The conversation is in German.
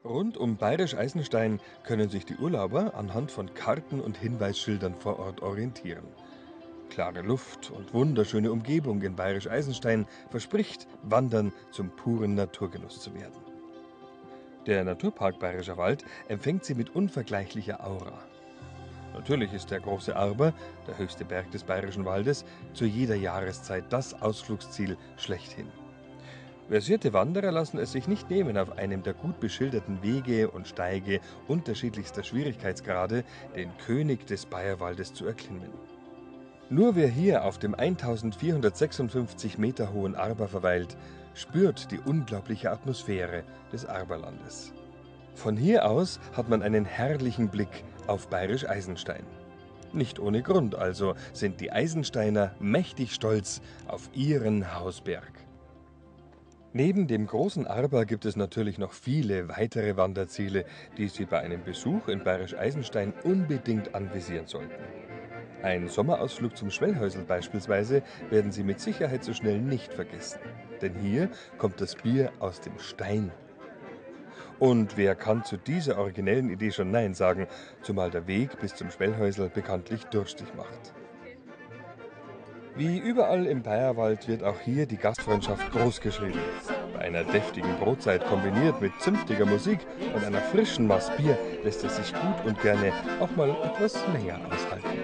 Rund um Bayerisch Eisenstein können sich die Urlauber anhand von Karten und Hinweisschildern vor Ort orientieren. Klare Luft und wunderschöne Umgebung in Bayerisch Eisenstein verspricht, Wandern zum puren Naturgenuss zu werden. Der Naturpark Bayerischer Wald empfängt sie mit unvergleichlicher Aura. Natürlich ist der Große Arber, der höchste Berg des Bayerischen Waldes, zu jeder Jahreszeit das Ausflugsziel schlechthin. Versierte Wanderer lassen es sich nicht nehmen, auf einem der gut beschilderten Wege und Steige unterschiedlichster Schwierigkeitsgrade den König des Bayerwaldes zu erklimmen. Nur wer hier auf dem 1456 Meter hohen Arber verweilt, spürt die unglaubliche Atmosphäre des Arberlandes. Von hier aus hat man einen herrlichen Blick auf Bayerisch Eisenstein. Nicht ohne Grund also sind die Eisensteiner mächtig stolz auf ihren Hausberg. Neben dem großen Arber gibt es natürlich noch viele weitere Wanderziele, die Sie bei einem Besuch in Bayerisch Eisenstein unbedingt anvisieren sollten. Ein Sommerausflug zum Schwellhäusl beispielsweise werden Sie mit Sicherheit so schnell nicht vergessen. Denn hier kommt das Bier aus dem Stein. Und wer kann zu dieser originellen Idee schon Nein sagen, zumal der Weg bis zum Schwellhäusl bekanntlich durstig macht. Wie überall im Bayerwald wird auch hier die Gastfreundschaft großgeschrieben. Bei einer deftigen Brotzeit kombiniert mit zünftiger Musik und einer frischen Maß Bier lässt es sich gut und gerne auch mal etwas länger aushalten.